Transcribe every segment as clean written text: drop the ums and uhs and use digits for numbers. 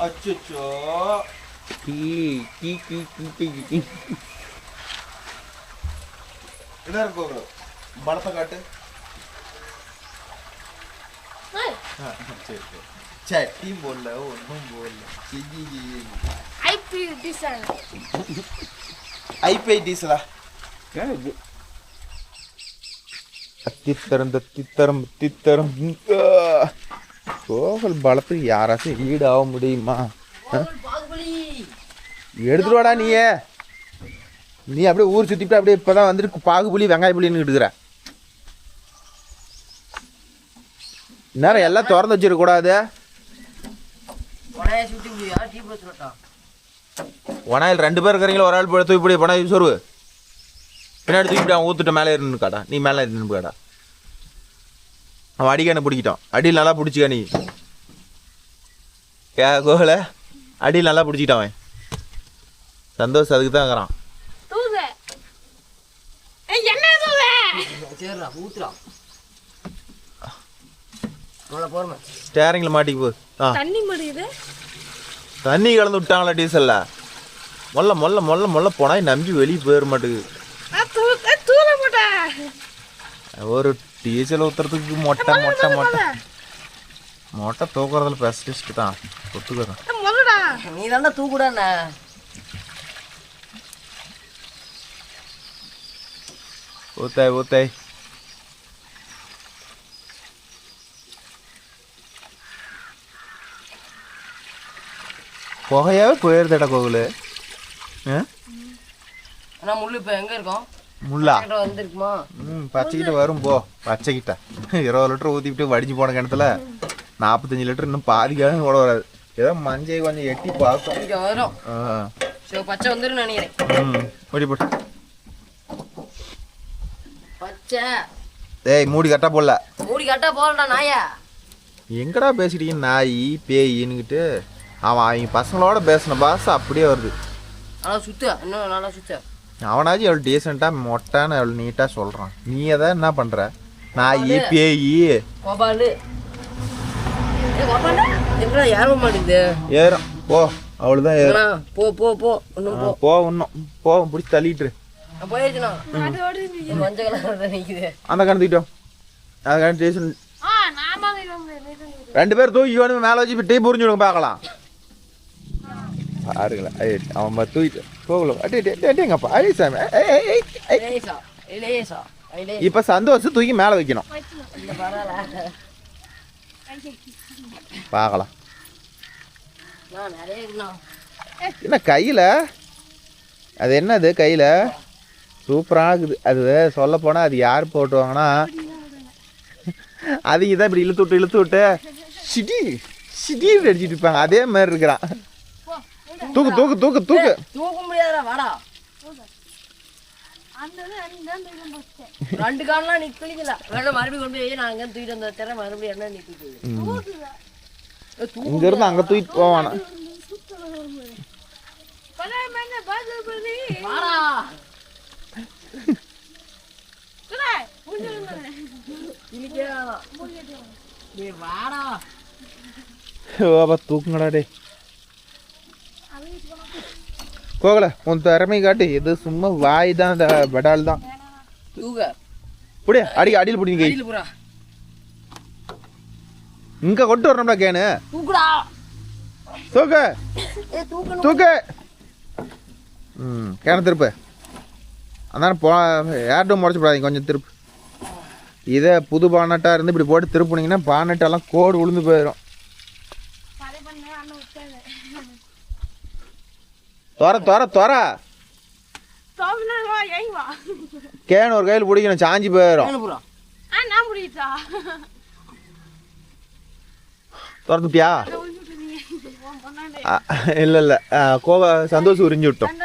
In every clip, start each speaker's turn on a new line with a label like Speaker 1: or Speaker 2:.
Speaker 1: அச்சோ என்ன இருக்கு படத்தை காட்டு. சரி சரி சட்டி போடல ஒன்றும் போடல. ஐபி டீசலா தித்தரம் கோகல் பலத்துக்கு யாராச்சும் ஈடு ஆக முடியுமா? எடுத்துட்டு வாடா நீ அப்படியே ஊர் சுத்திட்டு அப்படியே இப்பதான் வந்துட்டு பாகுபலி வெங்காய புலின்னு இருக்கிற நேரம் எல்லாம் திறந்து வச்சிருக்க கூடாது. ஒனாயில் 2 பேர் இருக்கிறீங்களா? ஒரு ஆள் போய் தூக்கி போனா சொருவு பின்னாடி தூக்கிட்டு அவன் ஊத்துட்ட மேலே இருந்து காடா. நீ மேலே இருந்து காடா. அவன் அடிக்கான பிடிக்கிட்டான். அடியில் நல்லா பிடிச்சிக்கா நீ கோல அடியில் நல்லா பிடிச்சிக்கிட்டான் அவன். சந்தோஷம் அதுக்கு தான் இருக்கிறான். ஸ்டேரிங்ல மாட்டிக்கு போகுது. தண்ணி கலந்து விட்டாங்களா டீசல்ல? மொல்ல மொல்ல மொல்ல மொல்ல போனா நம்பி வெளியே போயிட மாட்டேங்குது. ஒரு டீசல் ஊத்துறதுக்கு மொட்டை மொட்டை மொட்டை மொட்டை தூக்குறதுல ஸ்பெஷலிஸ்ட் தான் ஒத்துக்கிறேன்.
Speaker 2: நீ தானே தூக்குடா.
Speaker 1: ஊத்தாய் ஊத்தாய் புகையாவே போயிருந்தடா கோகுலு.
Speaker 2: முள்ளு இப்ப எங்க இருக்கோம்?
Speaker 1: முள்ளா
Speaker 2: வந்துருக்குமா?
Speaker 1: பச்சைக்கிட்ட வரும் போ. பச்சைக்கிட்ட 20 லிட்டர் ஊற்றிவிட்டு வடிஞ்சு போன கிணத்துல 45 லிட்டர் இன்னும் பாதிக்காக கூட வராது. ஏதோ மஞ்சள் கொஞ்சம் எட்டி பார்க்கும்
Speaker 2: வரும். பச்சை வந்துடும் நினைக்கிறேன்.
Speaker 1: ஓடி போட்டு
Speaker 2: பச்சை
Speaker 1: ஏய் மூடி கட்டா போடல.
Speaker 2: மூடி கட்டா போடலடா நாயா.
Speaker 1: எங்கடா பேசிட்டீங்க நாய் பேயின்னுக்கிட்டு? அவன் அவங்க பசங்களோட பேசின பாசை அப்படியே வருது.
Speaker 2: ஆனால் சுத்த இன்னும் நல்லா சுத்த.
Speaker 1: அவனாச்சும் எவ்வளோ டீசெண்டாக மொட்டான்னு எவ்வளோ நீட்டாக சொல்கிறான். நீ எதை என்ன பண்ணுற? நாய் பேய்
Speaker 2: கோபாலு ஏற மாட்டேங்குது.
Speaker 1: ஏறும் போ. அவ்வளோதான் ஏறும்.
Speaker 2: போ போ போ இன்னும் போ
Speaker 1: போ இன்னும் போ. பிடிச்சி தள்ளிட்டு
Speaker 2: போயிடுச்சுண்ணா. மஞ்சள் கலர் நிற்குது.
Speaker 1: அந்த கணத்துக்கிட்டோம். அந்த கணக்கு டீசல் 2 பேர் தூக்கி வேணும் மேலே வச்சு டீ புரிஞ்சு விடுங்க பார்க்கலாம். பாருங்களேன் அவன் தூக்கிட்டு போகல. அட்டேங்கப்பா சாமி. இப்போ சந்தோஷம் தூக்கி மேலே வைக்கணும். பார்க்கலாம். என்ன கையில் அது என்னது கையில் சூப்பராக இருக்குது. அது சொல்ல போனால் அது யார் போட்டுவாங்கன்னா அவங்க தான் இப்படி இழுத்து விட்டு சிடி சிடின்னு அடிச்சுட்டு இருப்பாங்க. அதே மாதிரி இருக்கிறான். தூக்கு தூக்கு தூக்கு தூக்கு
Speaker 2: தூக்க முடியாதா? வாடா. 2 கால்லாம் நிக்கலிங்களா? வேணா மறுபடியும் கொண்டு போய் நான் அங்கே தூக்கிட்டு வந்த தர மறுபடியும் என்ன நிற்கிது?
Speaker 1: இங்க இருந்து அங்கே தூக்கிட்டு போவானா? தூக்குங்கடா டே கோகல. உன் திறமை காட்டு. இது சும்மா வாய் தான். இந்த பெடால் தான். அடி அடியில் பிடிங்க. இங்க கொண்டு வரணும்டா கேனு. தூக்கு தூக்கு. கேன திருப்பு. அதான் ஏர்டும் முறைச்சு போடாதீங்க. கொஞ்சம் திருப்பு. இதை புது பானட்டாக இருந்து இப்படி போட்டு திருப்புனீங்கன்னா பானட்டெல்லாம் கோடு விழுந்து போயிடும். தொர தொர தொர கேன் ஒரு கையில் பிடிக்கணும். சாஞ்சி போயிடும். திறந்துட்டியா? இல்லை இல்லை கோவா சந்தோஷம் உறிஞ்சு விட்டோம்.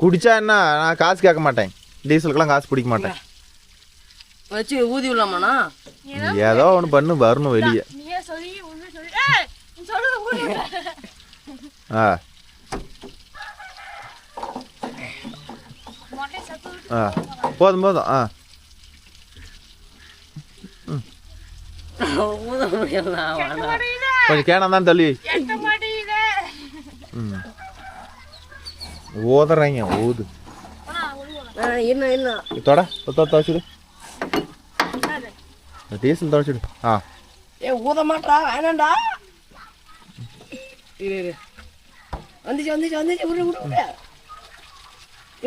Speaker 1: குடிச்சா என்ன? நான் காசு கேட்க மாட்டேன். டீசலுக்கெல்லாம் காசு பிடிக்க மாட்டேன்.
Speaker 2: வச்சு ஊதி விடலாமாண்ணா?
Speaker 1: ஏதோ ஒன்று பண்ணு வரணும் வெளியே. ஆ போதும் போதும். ஆ
Speaker 2: ஊத முடியல
Speaker 1: கொஞ்சம் கேனா தான் தள்ளி. ம் ஓதுறாங்க ஊது
Speaker 2: என்ன
Speaker 1: தொட துவச்சிடு, டீசல் துவச்சிடு. ஆ
Speaker 2: ஊத மாட்டா வேணாண்டா. வந்துச்சு வந்துச்சு வந்துச்சு விடு விடு விடு.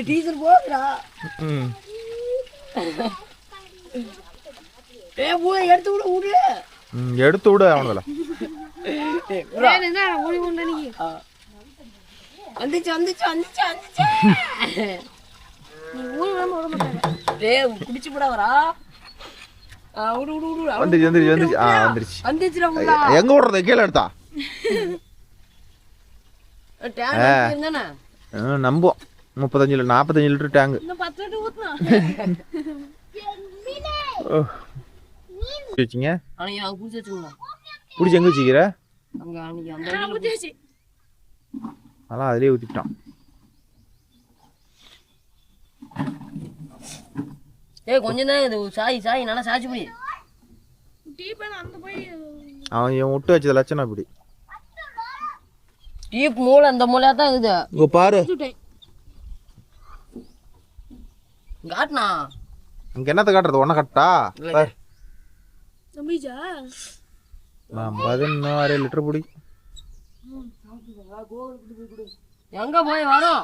Speaker 2: டீசல் போகுதுடா.
Speaker 1: ம்
Speaker 2: எடுத்து விடு விடு.
Speaker 1: ம் எடுத்து விடு அவனுல.
Speaker 2: வந்துச்சு வந்துச்சு வந்துச்சு வந்துச்சு. பிடிச்சு விடாவரா. விடு விடு விடு.
Speaker 1: வந்துச்சு வந்துச்சு வந்துச்சு. ஆ வந்துருச்சு.
Speaker 2: வந்துச்சுடா.
Speaker 1: எங்க விடுறது கீழே எடுத்தா நம்புவோம். 35 40 லிட்டர் டேங்கு வச்சிங்க. பிடிச்சி எங்க வச்சுக்கிற? அதெல்லாம் அதிலே ஊற்றிட்டான்.
Speaker 2: கொஞ்சம் தான் இது சாய் சாய் நல்லா சாய்ச்சி போய்
Speaker 1: அவன் இவன் விட்டு வச்சது லட்சணம் அப்படி.
Speaker 2: டீப் மூளை அந்த மூளையா தான் இருக்குது.
Speaker 1: இங்க பாரு
Speaker 2: காட்டுனா
Speaker 1: அங்க என்னத்தை காட்டுறது? ஒன்ன கட்டா பாரு. 16 லிட்டர் பிடி.
Speaker 2: எங்க போய் வரும்?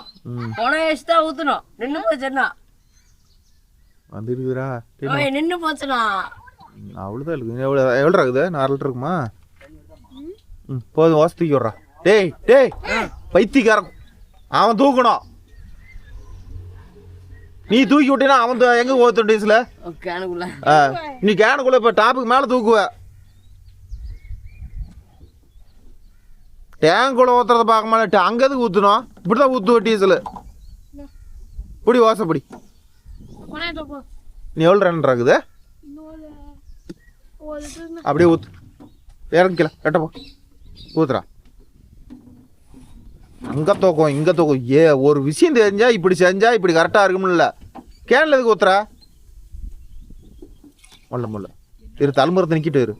Speaker 2: போன வயசு தான் ஊத்தணும். நின்று போச்சுன்னா
Speaker 1: வந்துருக்குறா
Speaker 2: நின்று போச்சுனா
Speaker 1: அவ்வளோதான் இருக்குது. எவ்வளோ இருக்குது? 4 லிட்டர் இருக்குமா? ம் போதும். வாசு தூக்கி விட்றா. டேய் டேய் பைத்தியக்காரன், அவன் தூக்கணும். நீ தூக்கி விட்டீங்கன்னா அவன் எங்கே ஓத்தும் டீசல?
Speaker 2: கேனுக்குள்ள.
Speaker 1: நீ கேனுக்குள்ள இப்போ டாப்புக்கு மேலே தூக்குவ. டேங்குள்ள ஊத்துறத பார்க்க மாட்டே. அங்கே எதுக்கு ஊற்றணும்? இப்படி தான் ஊற்றுவ டீசலு. பிடி வாசப்படி. நீ எவ்வளோ ரன் இருக்குது? அப்படியே ஊற்று. இறங்கிக்கல கட்டப்போ ஊத்துறா. அங்கே தூக்கம் இங்கே தூக்கம். ஒரு விஷயம் தெரிஞ்சா இப்படி செஞ்சா இப்படி கரெக்டாக இருக்கும்ல. கேனில் எதுக்கு ஊத்துறா? முல்ல முல்ல இரு, தலைமுறத்தை நிற்கிட்டு இரு.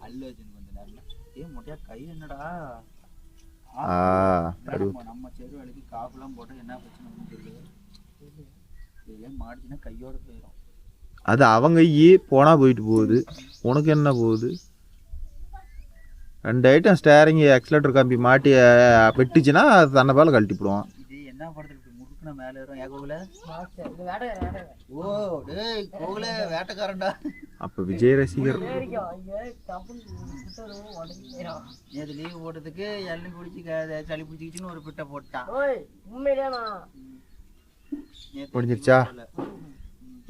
Speaker 1: அது அவங்க போனா போயிட்டு போகுது. உனக்கு என்ன போகுது? 2 ஐட்டம் ஸ்டேரிங் எக்ஸலேட்டர் கம்பி மாட்டி வெட்டுச்சுன்னா அது தன்னை பால கழட்டி போடுவான்.
Speaker 3: என்ன படத்துக்கு முறுக்குன மேல ஏறும் ஏகோல. ஓ டேய் கோகுல வேட்டக்காரன்டா.
Speaker 1: அப்ப விஜய் ரசிகர்.
Speaker 3: நேத்து லீவ் போட்டதுக்கு எள்ளி குடிச்சு சளி பிடிச்சிக்கிச்சுன்னு ஒரு பிட்டை போட்டான்.
Speaker 1: முடிஞ்சிருச்சா?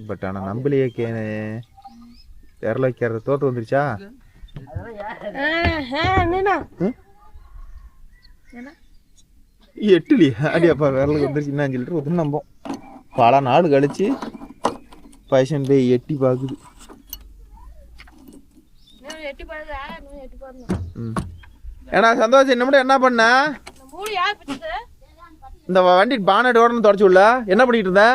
Speaker 1: பட் ஆனால் நம்பலையே கேனு தெரல வைக்கிறது தோற்று வந்துருச்சா? எட்டுலியா அடியாப்பா விரலுக்கு வந்துருச்சு. என்ன 5 லிட்டர் ஊற்றுன்னு நம்போம். பல நாள் கழிச்சு பைசன் போய் எட்டி பார்க்குது. ஏன்னா சந்தோஷம் என்ன மட்டும் என்ன பண்ண? இந்த வண்டி பானட் ஓடணும் தொடச்சு உள்ள என்ன பண்ணிட்டு இருந்த?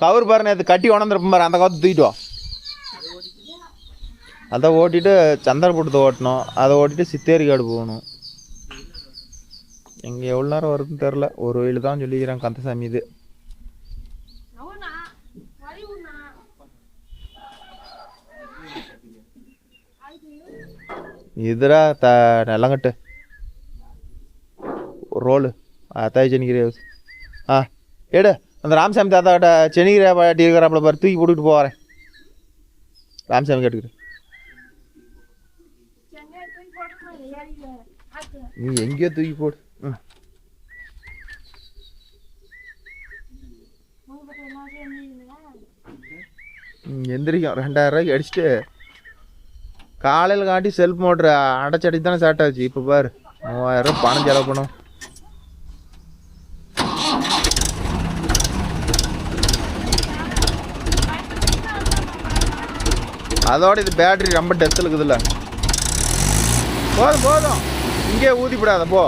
Speaker 1: கவர் பாரு, நேற்று கட்டி உணர்ந்துருப்போம் பாரு. அந்த காலத்து தூக்கிட்டு வா. அதை ஓட்டிட்டு சந்தனப்பட்டத்தை ஓட்டணும். அதை ஓட்டிட்டு சித்தேரி காடு போகணும். எங்கே எவ்வளோ நேரம் வருதுன்னு தெரில. ஒரு வயலு தான் சொல்லிக்கிறேன் கந்தசாமி. இது இதுரா நெல்லங்கட்டு ரோலு தாய் சென்னிக்கிற. ஆ எடு. அந்த ராமசாமி தாத்தா கிட்ட சென்னிக்கிற பாட்டி இருக்கிறாப்புல பாரு, தூக்கி போட்டுக்கிட்டு போகிறேன். ராமசாமி கேட்டுக்கிறேன். நீ எங்கேயோ தூக்கி போடு. எந்திரிக்கும். 2000 ரூபாய்க்கு அடிச்சுட்டு காலையில் காட்டி செல்ஃப் மோட்ரு அடைச்சடி தானே ஸ்டார்ட் ஆச்சு. இப்போ பாரு 3000 ரூபா பணம் செலவு பண்ணும். அதோட இது பேட்டரி ரொம்ப டெத்தில் இருக்குதுல்ல. போதும் போதும். இங்கே ஊதிப்படாத போ.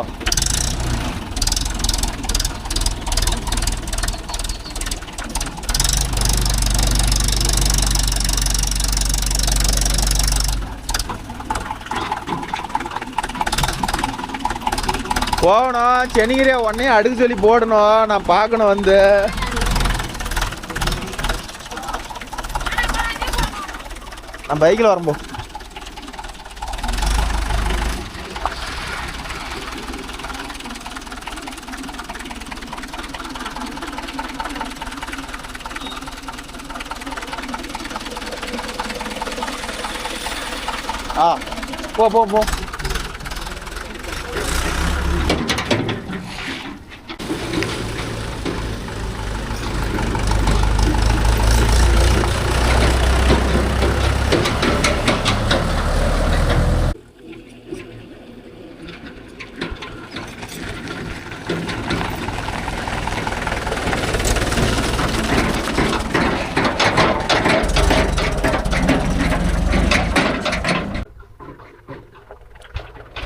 Speaker 1: போகணும் சென்னிகிரியா உடனே அடுக்க சொல்லி போடணும். நான் பார்க்கணும் வந்து. நான் பைக்கில் வரம்போ. போ போ போ.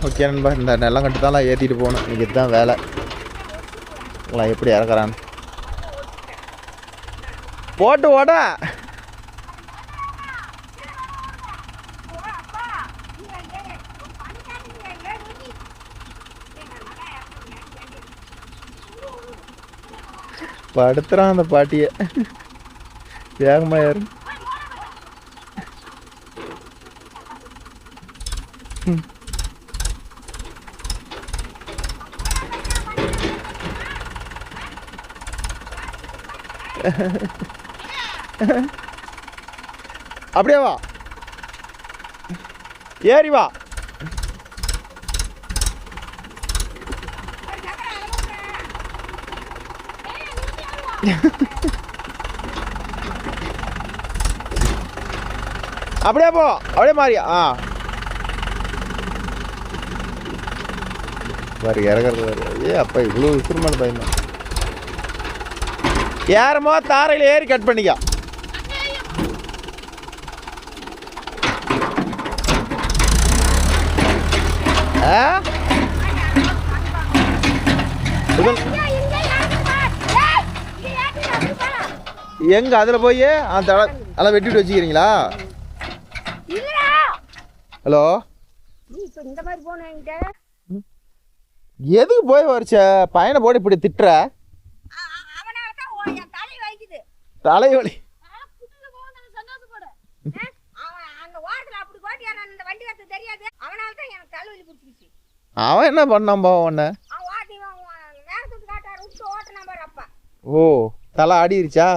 Speaker 1: ஓகே நண்பா, இந்த நெல்லம் கட்டு தான் ஏற்றிட்டு போகணும். இன்றைக்கி இதுதான் வேலை. எப்படி இறக்குறான்னு போட்டு ஓட. படுத்துறான் அந்த பாட்டியை. வேகமாக ஏறு. அப்படியே வா, ஏறி வா. அப்படியே போ, அப்படியே மாறியா. பாரு இறக்குறது பாரு. அப்பா இவ்வளோ விசிறமான பையன் தான். ஏறமோ தாரையில் ஏறி கட் பண்ணிக்க. எங்க அதில் போய் அந்த அதெல்லாம் வெட்டிட்டு வச்சுக்கிறீங்களா? ஹலோ, எதுக்கு போய் வரைச்ச பையனை போட்டு இப்படி திட்டுற? தலைவலி. அவன் என்ன பண்ணாம்பா உன்ன? ஓ, தலை ஆடிருச்சா?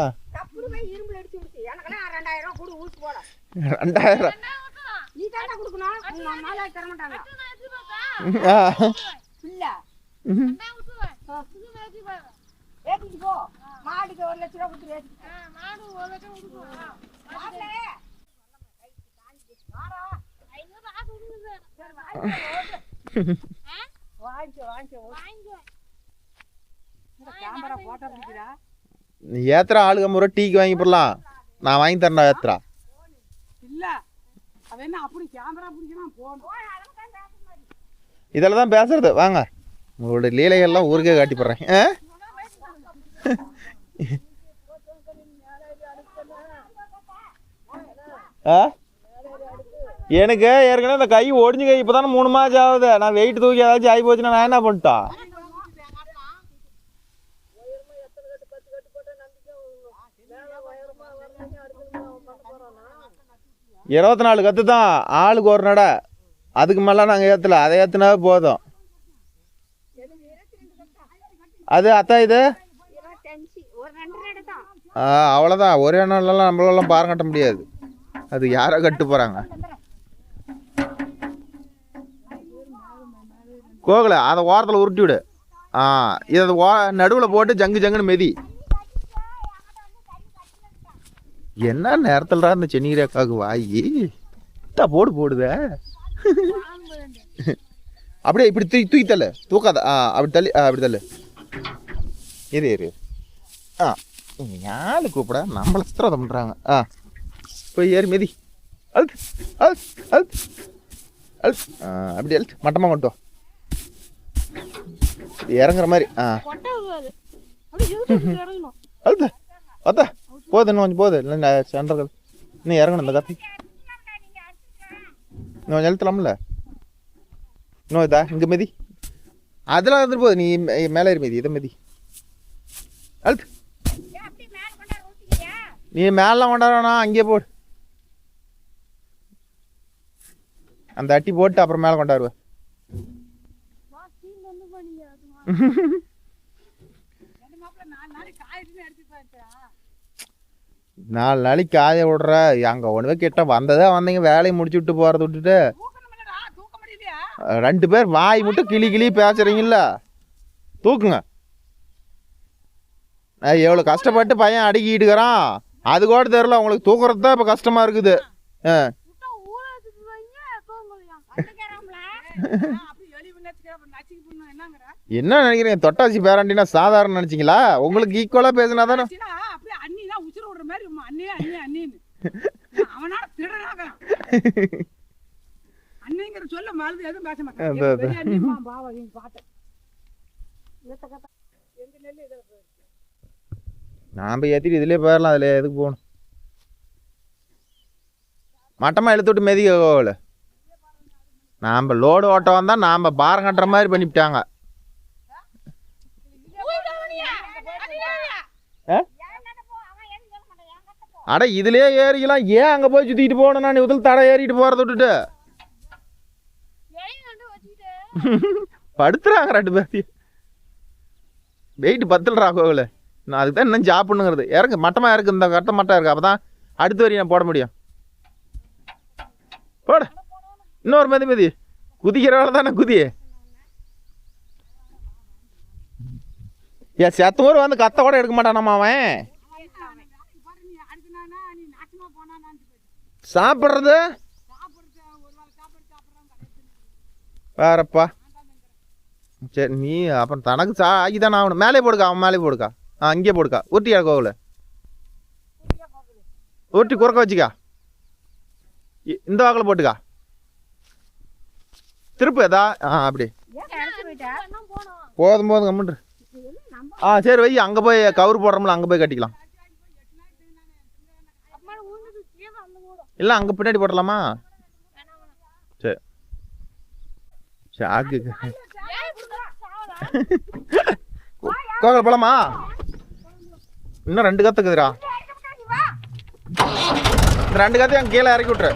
Speaker 1: 2000
Speaker 2: மாடுக்கு 1 லட்சம் ரூபா கொடுத்து மாடு 1 லட்சம் கொடுக்கும்.
Speaker 1: ஏத்துறா ஆளுக முறை டீக்கு வாங்கி போடலாம். நான் வாங்கி தரேன். ஏத்துறா இதில் தான் பேசுறது. வாங்க, உங்களோட லீலைகள்லாம் ஊருக்கே காட்டி போடுறேன். எனக்கு ஏற்கனவே இந்த கை ஒடிஞ்சு கை இப்போ தானே 3 மாதம் ஆகுது. நான் வெயிட் தூக்கி ஏதாச்சும் ஆகி போச்சுன்னா நான் என்ன பண்ணிட்டோம்? 24 கத்து தான், ஆளுக்கு ஒரு நடை. அதுக்கு மேலே நாங்கள் ஏற்றல. அதை ஏற்றினாவே போதும். அது அத்தான் இது அவ்வளோதான். ஒரே நாள்லாம் நம்மளெல்லாம் பாரம் கட்ட முடியாது. அது யாரோ கட்டு போகிறாங்க. கோகலை அதை ஓரத்தில் உருட்டி விடு. இதை நடுவில் போட்டு ஜங்கு ஜங்குன்னு மெதி. என்ன நேரத்தில் தான் இந்த சென்னிகிரியாக்காவுக்கு வாங்கி போடு போடுத. அப்படியே இப்படி தூக்கி தள்ளு. தூக்காத. அப்படி தள்ளி அப்படி தள்ளு. இரு. யாரு கூப்பிட நம்மளை சித்திரவதை பண்ணுறாங்க. போய் ஏறி மெதி. அழுத்து அழுத்து அழுத்து அழுத்து. அப்படி அழுத்து மட்டமாக மட்டும். இறங்குற மாதிரி அழுத்த அத்தா போகுது இன்னும் கொஞ்சம் போகுது இல்லை சென்றது இன்னும் இறங்கணும் இந்த கத்தி இன்னும் கொஞ்சம் எழுத்தலாம்ல இன்னும் இதா இங்கே மிதி அதெல்லாம் வந்துட்டு போகுது நீ மேலே ஏறி மிதி இதை மிதி அழுத்து நீ மேலாம் கொண்டாடணா அங்கேயே போடு அந்த அட்டி போட்டு அப்புறம் மேலே கொண்டாடுவேன் 4 நாளைக்கு காய விடுற அங்கே ஒன்றுமே கிட்ட வந்ததா வந்தீங்க வேலையை முடிச்சு விட்டு போகிறத விட்டுட்டு 2 பேர் வாய் மட்டும் கிளி பேசுறீங்கல்ல தூக்குங்க எவ்வளோ கஷ்டப்பட்டு பையன் அடிக்கிட்டுக்கிறான் அது கூட தெரியல உங்களுக்கு தூக்குறது தான் இப்போ கஷ்டமாக இருக்குது என்ன நினைக்கிறீங்க தொட்டாச்சி பேராண்டினா சாதாரண நினைச்சிங்களா உங்களுக்கு ஈக்குவலாக பேசினா தானே நாம் ஏற்றிட்டு இதுலேயே போயிடலாம் அதில் எதுக்கு போகணும் மட்டமாக இழுத்து விட்டு மெதிக்க கோவில் நாம் லோடு ஓட்டம் வந்தால் நாம் பாரம் கட்டுற மாதிரி பண்ணிவிட்டாங்க அட இதுலயே ஏறிக்கலாம் ஏன் அங்கே போய் சுற்றிட்டு போகணும் நான் இதில் தடை ஏறிட்டு போகிறத விட்டுட்டு படுத்துறாங்க 2 பேர்த்தையும் வெயிட் பத்தலரா கோவில் நான் அதுக்கு தான் இன்னும் சாப்பிட்ணுங்கிறது இறங்கு மட்டமாக இருக்கு இந்த கட்ட மட்டம் இருக்கு அப்போ தான் அடுத்த வரி நான் போட முடியும் போட இன்னொரு மெதி குதிக்கிற வேலை தானே குதி ஏன் செத்தூர் வந்து கத்த கூட எடுக்க மாட்டானாமா அவன் சாப்பிட்றது வேறப்பா சரி நீ அப்புறம் தனக்கு ஆகிதானே ஆகணும் மேலே போடுக்கா அவன் மேலே போடுக்கா இங்கே போடுக்கா உருட்டியா கோவில் உருட்டி குறுக்க வச்சுக்கா இந்த வாக்கில் போட்டுக்கா திருப்பு எதா அப்படி போதும் கம்முன்று சரி வை அங்கே போய் கவர் போடுறோம்ல அங்கே போய் கட்டிக்கலாம் இல்லை அங்கே பின்னாடி போடலாமா சரி சாக்கு கோவில் போலாமா இன்னும் 2 கத்துக்குதுரா இந்த 2 கத்தையும் அங்கே கீழே இறக்கி விட்டுரு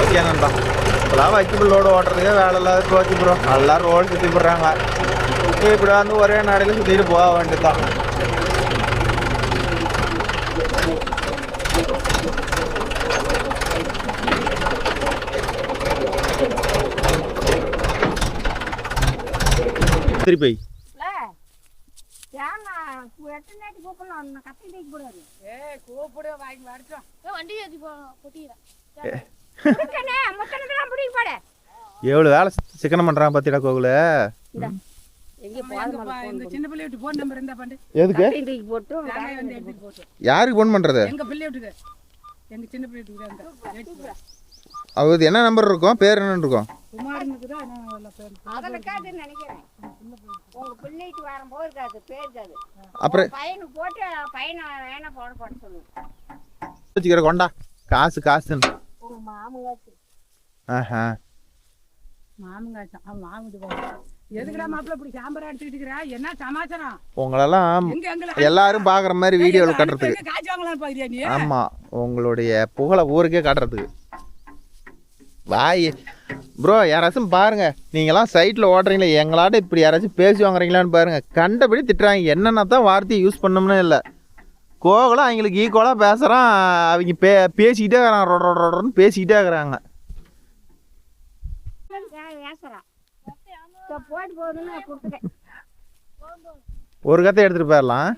Speaker 1: ஓகே நண்பா இப்போலாம் வைக்கபிள் லோடு ஓட்டுறதுக்கே வேலை இல்லாத போச்சு ப்ரோ நல்லா ரோடு சுற்றி போடுறாங்க இப்படி வந்து ஒரே நடையில் சுற்றிட்டு போக வேண்டியதுதான் திருப்பி எவ்வளவு வேலை சிக்கனம் பண்றான் பாத்தியா கோகுல எதுக்கு யாருக்கு போன் பண்றது அவருக்கு என்ன நம்பர் இருக்கும் பேர் என்ன இருக்கும் அப்புறம் கொண்டா காசு காசுன்னு உங்களெல்லாம் எல்லாரும் பாக்குற மாதிரி வீடியோல காட்டுறதுக்கு ஆமா உங்களுடைய புகழ ஊருக்கே காட்டுறதுக்கு வாய் ப்ரோ யாராச்சும் பாருங்க நீங்களாம் சைட்டில் ஓட்டுறீங்களா எங்களாட்ட இப்படி யாராச்சும் பேசி வாங்குறீங்களான்னு பாருங்க கண்டபடி திட்டுறாங்க என்னென்ன தான் வார்த்தையை யூஸ் பண்ணோம்னு இல்லை கோகலாம் அவங்களுக்கு ஈக்குவலாக பேசுகிறான் அவங்க பேசிக்கிட்டே இருக்கிறாங்க ரொடன்னு பேசிக்கிட்டே இருக்கிறாங்க ஒரு கத்தை எடுத்துட்டு போயிடலாம்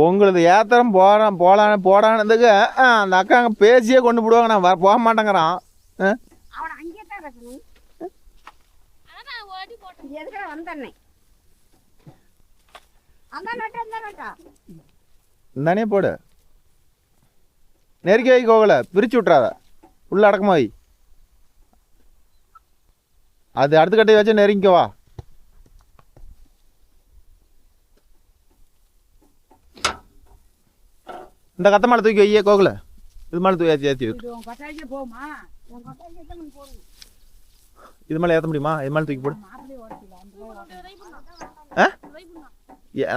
Speaker 1: உங்களது ஏத்தரம் போடானதுக்கு அந்த அக்கா அங்கே பேசியே கொண்டு போடுவாங்க. நான் போக மாட்டேங்கிறான். இந்தானே போடு. நெருக்கி வை கோகலை, பிரிச்சு விட்றாத, உள்ள அடக்கமா வை. அது அடுத்த கட்டையை வச்சு நெருங்கிக்கவா. இந்த கத்த மேலே தூக்கி வையே கோகலை. இது மேலே தூக்கி ஏற்றி இது மேலே ஏற்ற முடியுமா? இது மேலே தூக்கி போடு.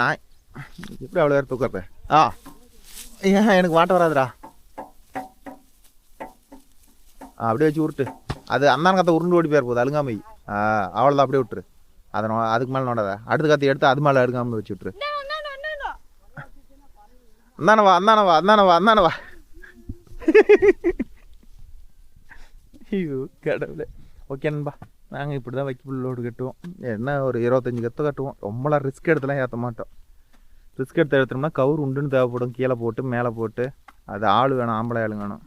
Speaker 1: நான் எப்படி அவ்வளோ பேர் தூக்கறது? ஏன் எனக்கு வாட்ட வராதுடா. அப்படியே வச்சு உருட்டு. அது அந்தான கத்தை உருண்டு ஓடி போயிரு போகுது, அழுங்காமை. அவ்வளோதான், அப்படியே விட்டுரு. அதை அதுக்கு மேலே நோடாத. அடுத்த கத்தை எடுத்து அது மேலே அழுங்காமல் வச்சு விட்டுரு. அந்தானவா. ஐயோ கடவுளே. ஓகே நண்பா, நாங்கள் இப்படி தான் வைக்கப்புல் லோடு கட்டுவோம். என்ன ஒரு 25 கத்தை கட்டுவோம். ரொம்பலாம் ரிஸ்க் எடுத்துலாம் ஏற்ற மாட்டோம். ரிஸ்க் எடுத்து எடுத்தோம்னா கவுர் உண்டுன்னு தேவைப்படும். கீழே போட்டு மேலே போட்டு அது ஆள் வேணும், ஆம்பளை ஆளுங்க வேணும்.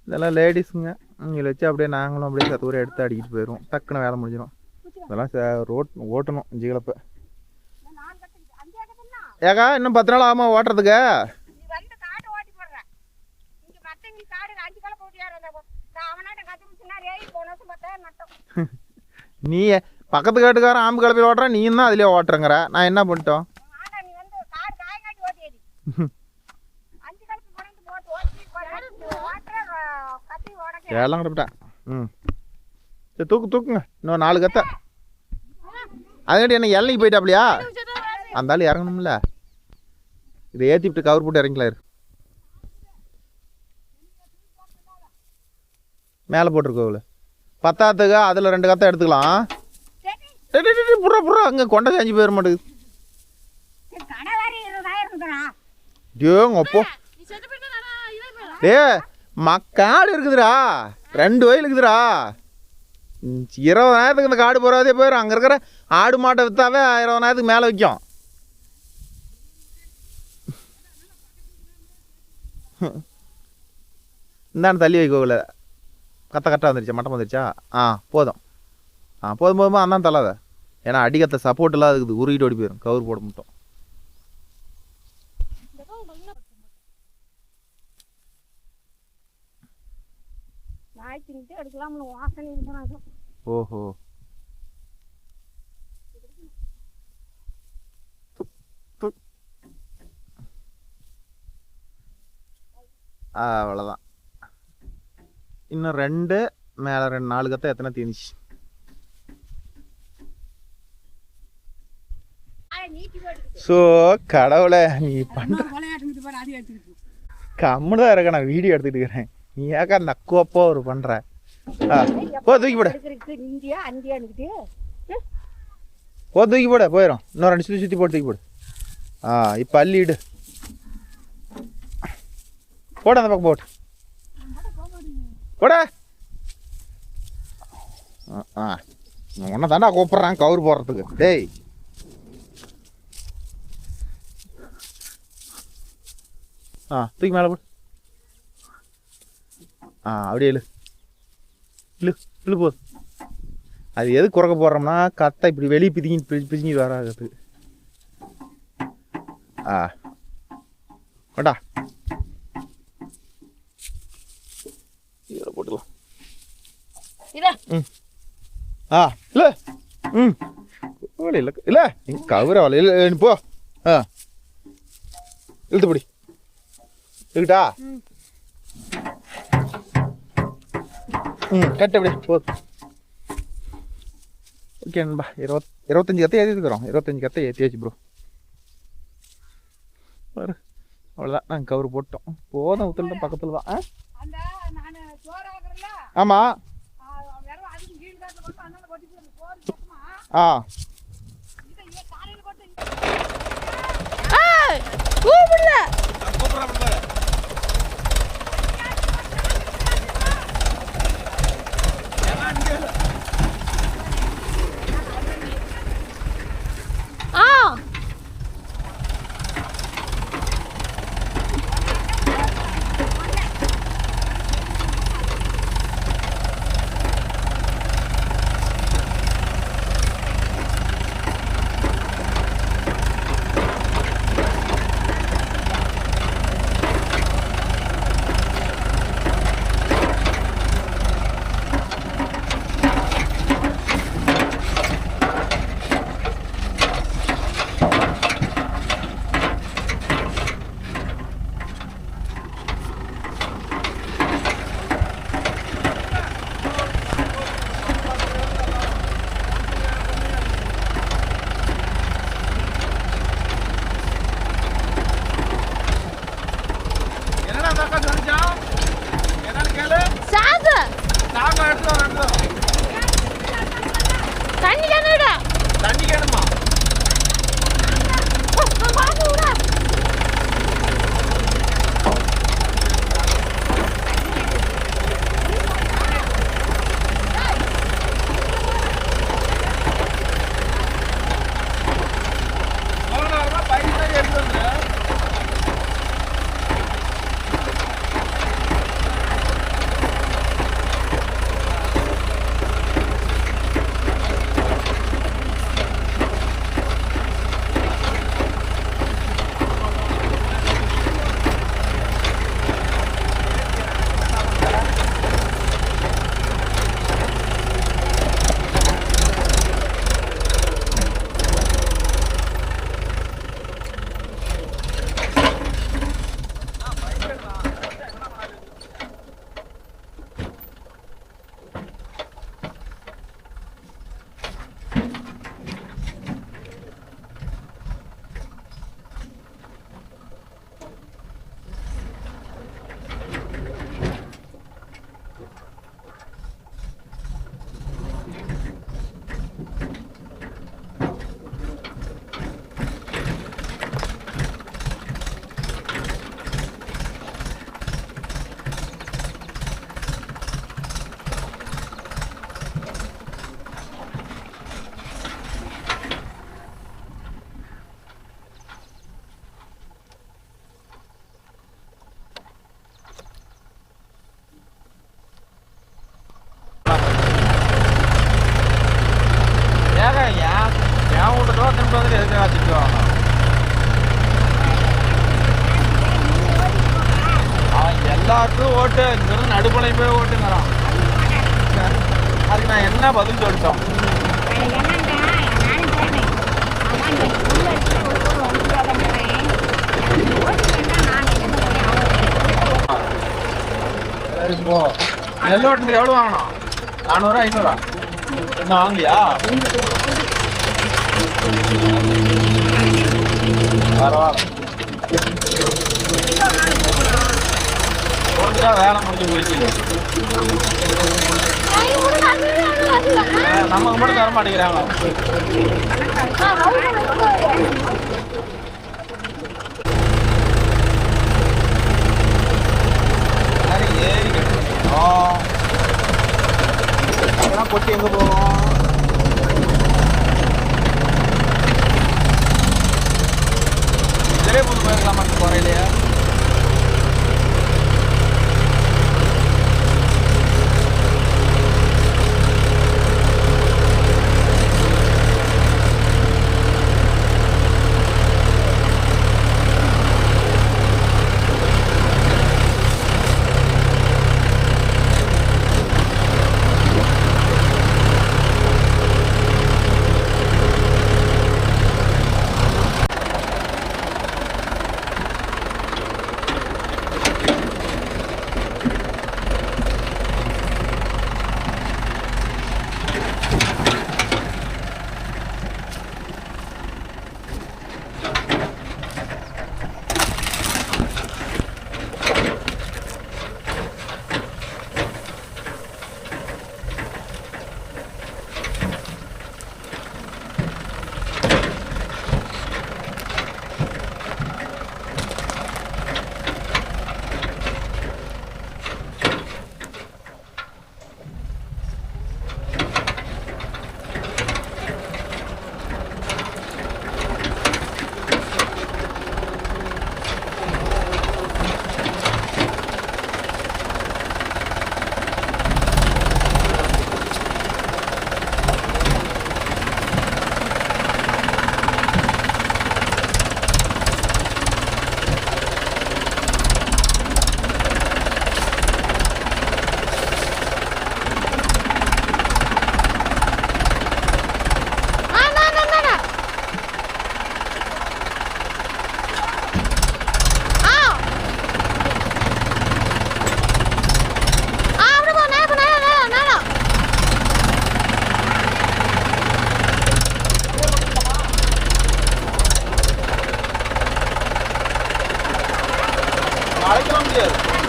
Speaker 1: இதெல்லாம் லேடிஸுங்க. இங்கே வச்சு அப்படியே நாங்களும் அப்படியே கத்தூரை எடுத்து அடிக்கிட்டு போயிடுவோம். டக்குன்னு வேலை முடிஞ்சிடும். இதெல்லாம் ஓட்டணும் 5 கிலப்பை. ஏக்கா இன்னும் 10 நாள் ஆகுமா ஓட்டுறதுக்கு? நீ பக்கத்து காட்டுக்காரன் ஆம்பு கிளப்பி ஓட்டுற, நீ தான் அதுலயே ஓட்டுறங்கிற. நான் என்ன பண்ணிட்டோம்? எல்லாம் கிடப்பிட்டேன். சரி தூக்குங்க. இன்னும் 4 கத்தை. அதுக்காட்டி என்ன எல்லைக்கு போயிட்டாப்லையா? அந்த ஆள் இறங்கணும்ல. இதை ஏற்றி விட்டு கவர் போட்டு இறங்கலாரு. மேலே போட்டிருக்கோவில் 10ஆத்துக்கு அதில் 2 கத்தை எடுத்துக்கலாம். புறா அங்கே கொண்டை சாஞ்சி போயிட மாட்டேங்குது. அப்போ காடு இருக்குதுடா, 2 வயல் இருக்குதுடா. 20,000 இந்த காடு போகாதே போயிடும். அங்கே இருக்கிற ஆடு மாட்டை விற்றாவே 20,000 மேலே விற்கும். இந்தாண்டு தள்ளி வைக்கோவில் கத்தை கரெக்டாக வந்துருச்சா? மட்டம் வந்துருச்சா? போதும். போதுமா அந்தான் தள்ளாத. ஏன்னா அடிக்கத்தை சப்போர்ட் எல்லாம் இருக்குது, உருகிட்டு ஓடி போயிடும். கவுர் போட மட்டும். ஓஹோ, அவ்வளோதான். இன்னும் 2 மேலே 4 கத்தை எத்தனை தீர்ந்துச்சு? ஸோ கடவுளை நீ பண்ண கம்முன்னு தான் இருக்க. நான் வீடியோ எடுத்துக்கிட்டு இருக்கிறேன். நீ ஏக்கா நக்குவப்போ ஒரு பண்ணுற. தூக்கி போட தூக்கி போட போயிடும். இன்னும் 2 சுற்றி போட்டு தூக்கி போடு. இப்போ அள்ளிடு போட. அந்த பக்கம் போட்டு போட. உன்னை தாண்டா கூப்பிட்றான் கவுர் போடுறதுக்கு. டேய் தூக்கி மேலே போடு. அப்படியே இழு போதும். அது எது குறைக்க போடுறோம்னா கத்தை இப்படி வெளியே பிதிங்கிட்டு வராது. வேண்டா இதில் போட்டுக்கலாம். இல்லை இல்லை இல்லை கவுர வலை இல்லை போ. இழுத்துப்படி இருக்கட்டா. கட்டு அப்படியே போதும். ஓகே நண்பா, 25 கத்தை ஏற்றிருக்கிறோம். 25 கத்தை ஏற்றியாச்சு ப்ரோ. பாரு அவ்வளோதான். நாங்கள் கவுரு போட்டோம். போதும். உத்துல பக்கத்தில் தான். ஆமாம். நான் வீட்டு டோர் திரும்ப வந்து எதுக்காக திட்டுவாங்க அவன் எல்லாருக்கும் ஓட்டு இங்கிருந்து நடுப்பளையும் போய் ஓட்டுங்கிறான் அதுக்கு நான் என்ன பதில் சொல்லிட்டோம் சரி போ நெல்லோட்டு எவ்வளோ வாங்கணும் 400 500 இன்னும் வாங்கலையா பரவாயில்ல வேலை முடிஞ்சு போயிடுச்சு நமக்கு மட்டும் தர மாட்டேங்கிறாங்க ஏறி கட்டணும் அதெல்லாம் கொட்டி எங்க போவோம் இதே புது போயிருக்கலாமா குறையிலையா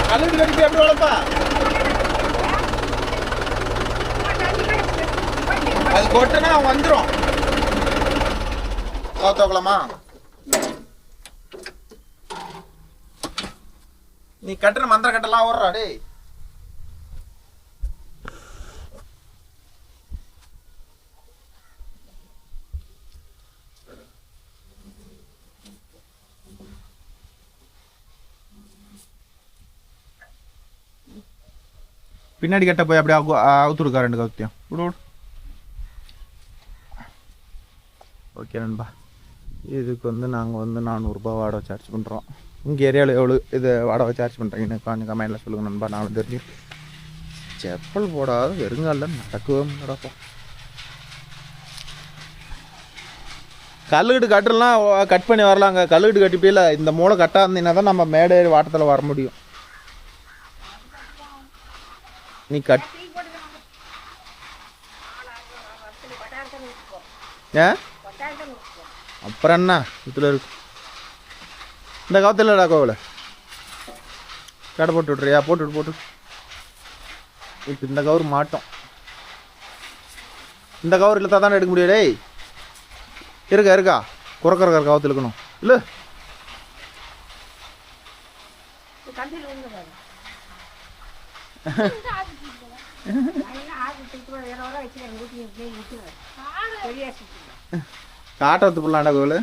Speaker 1: கல்லுக்கு கட்டி எப்படி வளர்ப்பா அது கொட்டுனா வந்துடும் தோக்கலாமா நீ கட்டுற மந்திர கட்டெல்லாம் ஓடுறா டேய் பின்னாடி கட்ட போய் அப்படியே அவுத்துருக்கா 2 கவுத்தியம் விடு ஓகே நண்பா இதுக்கு வந்து நாங்கள் வந்து 400 ரூபாய் வாடகை சார்ஜ் பண்ணுறோம் உங்கள் ஏரியாவில் எவ்வளோ இது வாடகை சார்ஜ் பண்ணுறீங்கன்னு கொஞ்சம் கமெண்டில் சொல்லுங்கள் நண்பா நான் தெரிஞ்சு செப்பல் போடாத வெறுங்கால நடக்கவே முடியாப்பா கல்லுக்கிட்டு கட்டுலாம் கட் பண்ணி வரலாங்க கல்லுக்கிட்டு கட்டிப்பில இந்த மூளை கட்டாக இருந்தீங்கன்னா தான் நம்ம மேடை வாட்டத்தில் வர முடியும் நீ கட் ஏன் அப்புறம் என்ன இதில் இருக்கு இந்த கவத்தில் இல்லைடா கோவில் கடை போட்டு விட்றியா போட்டு இப்போ இந்த கவர் மாட்டோம் இந்த கவர் இல்லை தானே எடுக்க முடியாது இருக்கா குறைக்கிற கவத்தில் இருக்கணும் இல்லை காட்டத்து பிள்ளாண்டா கோவில்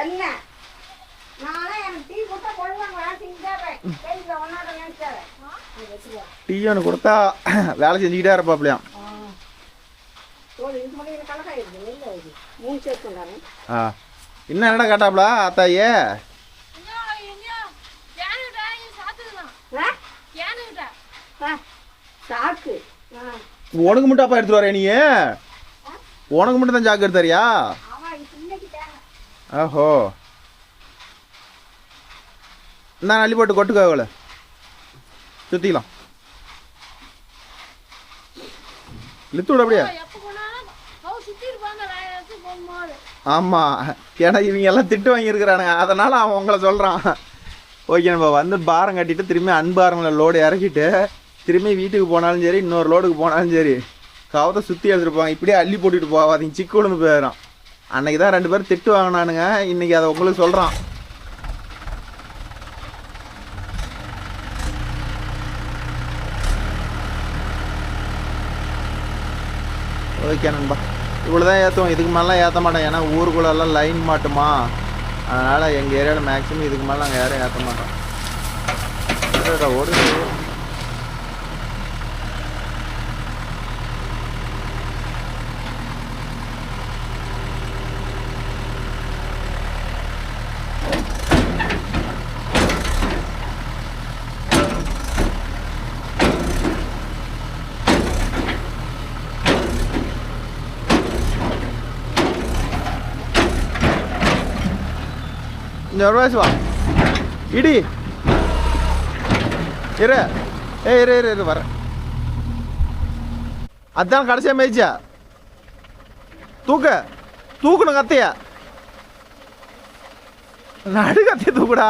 Speaker 4: என்ன நானே எனக்கு டீ கொடுத்தா கொள்வாங்க
Speaker 1: டீ ஒன்று கொடுத்தா வேலை செஞ்சுக்கிட்டே இருப்பாப்லையாம். ஆ இன்னும் என்னடா கேட்டாப்ல அத்தாயே? உனக்கு மட்டும் அப்பா எடுத்துட்டு வரேன் நீ? உனக்கு மட்டும் தான் சாக்கு எடுத்தாரியா? ஓஹோ நான் அள்ளி போட்டு கொட்டுக்காவல சுத்திக்கலாம். லித்து விட அப்படியா? ஆமா ஏன்னா இவங்க எல்லாம் திட்டு வாங்கியிருக்கிறானுங்க, அதனால அவன் உங்களை சொல்றான். ஓகே நம்ம வந்து பாரம் கட்டிட்டு திரும்பி அன்பாரங்களை லோடு இறக்கிட்டு திரும்பி வீட்டுக்கு போனாலும் சரி இன்னொரு லோடுக்கு போனாலும் சரி கவத்தை சுற்றி எடுத்துருப்பாங்க. இப்படியே அள்ளி போட்டுட்டு போவாதீங்க, சிக்கு விழுந்து போயிடும். அன்னைக்கு தான் 2 பேரும் திட்டு வாங்கினானுங்க, இன்னைக்கு அதை உங்களுக்கு சொல்கிறான். ஓகே நண்பா, இவ்வளோ தான் ஏற்றுவோம், இதுக்கு மேலாம் ஏற்ற மாட்டோம். ஏன்னா ஊருக்குள்ளெல்லாம் லைன் மாட்டுமா, அதனால் எங்கள் ஏரியாவில் மேக்ஸிமம் இதுக்கு மேலே நாங்கள் யாரும் ஏற்ற மாட்டோம். ஓடு இந்த ஒரு வயசு வா இடி இரு. இரு வர. அதான் கடைசியா மேய்ச்சா தூக்கணும் கத்தைய நடு கத்தைய தூக்குடா.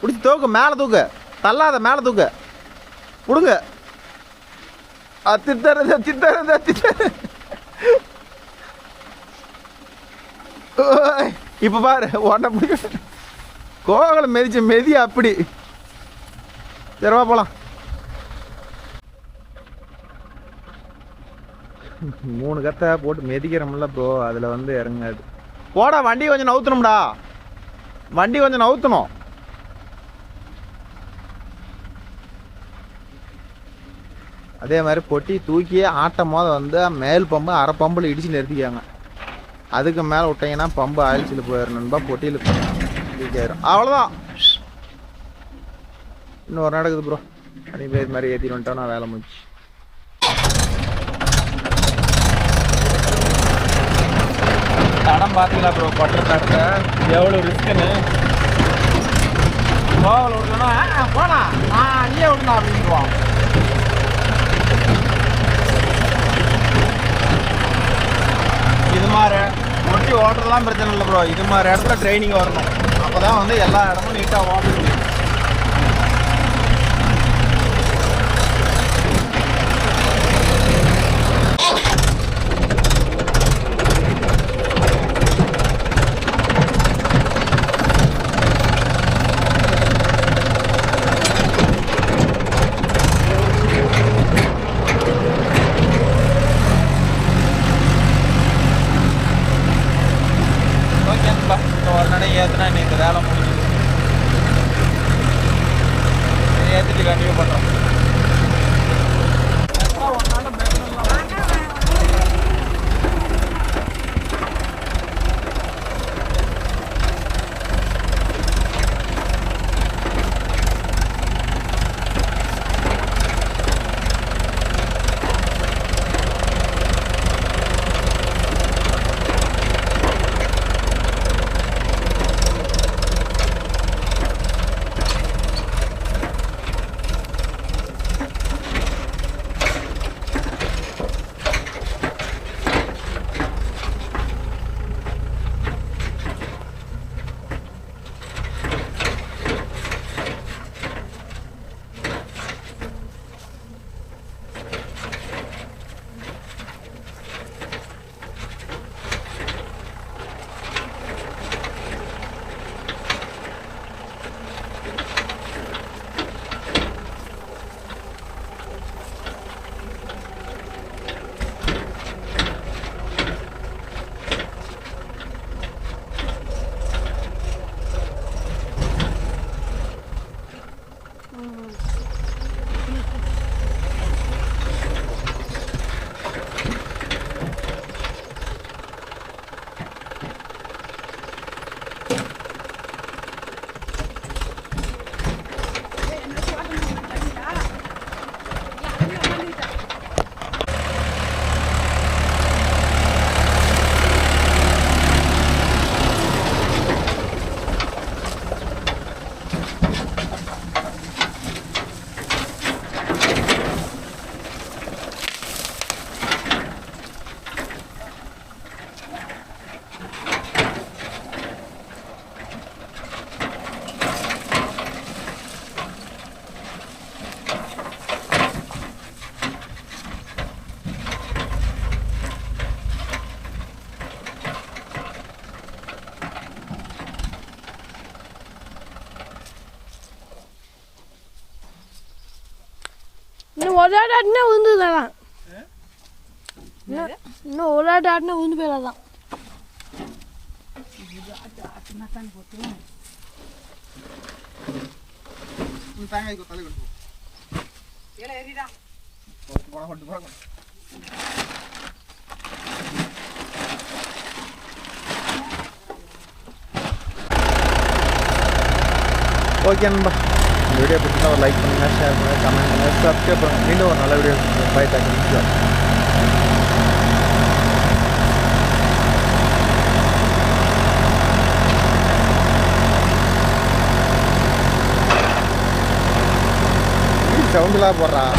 Speaker 1: பிடிச்சி தூக்கு, மேலே தூக்கு, தள்ளாத, மேலே தூக்கு, பிடுங்க. தித்தரு இப்போ பாரு ஓட்ட பிடிக்க கோகலை மெதிச்ச மெதி அப்படி. சரிவா போகலாம். 3 கத்தை போட்டு மெதிக்கிறோம்ல ப்ரோ, அதில் வந்து இறங்காது. போடா வண்டி கொஞ்சம் நவுத்தணும்டா, வண்டி கொஞ்சம் நவுத்தணும். அதே மாதிரி பொட்டி தூக்கி ஆட்டும் போது வந்து மேல் பம்பு அரை பம்பில் இடிச்சு நிறுத்திக்காங்க. அதுக்கு மேலே விட்டிங்கன்னா பம்பு ஆயில்ச்சில் போயிடணும்பா, பொட்டியில் லீக் ஆயிரும். அவ்வளோதான். இன்னும் ஒரு நடக்குது ப்ரோ, அனி பேர் மாதிரி ஏற்றிட்டு வந்துட்டோம், நான் வேலை முடிச்சு. தடம் பார்த்தீங்களா ப்ரோ, கொட்டுற தடத்தை எவ்வளோ ரிஸ்க்குன்னு. கோவல் விடலன்னா போனா நீயே விடணும் அப்படின்ட்டுவான். இது மாதிரி ஒட்டி ஓட்டுறதுலாம் பிரச்சனை இல்லை ப்ரோ, இது மாதிரி இடத்துல ட்ரைனிங் வரணும், அப்போ தான் வந்து எல்லா இடமும் நீட்டாக ஓட்ட முடியும். ஏற்றுனா இந்த வேலை முடிஞ்சுது, ஏற்றிட்டு கண்டிப்பாக பண்ணுறோம்.
Speaker 4: இன்னும் ஒரு ஆடு ஆட்டினா உந்து தான். இன்னும் ஒரு ஆடு ஆட்டினா உந்து போயிடாதான்.
Speaker 1: ஓகே நண்பா, இந்த வீடியோ பிடிச்சா ஒரு லைக் பண்ணுங்கள், ஷேர் பண்ணுங்கள், கமெண்ட் பண்ணுங்கள், சப்ஸ்கிரைப் பண்ணுங்கள். மீண்டும் ஒரு நல்ல வீடியோ. By thank you. சவுண்டெலாம் போடுறான்.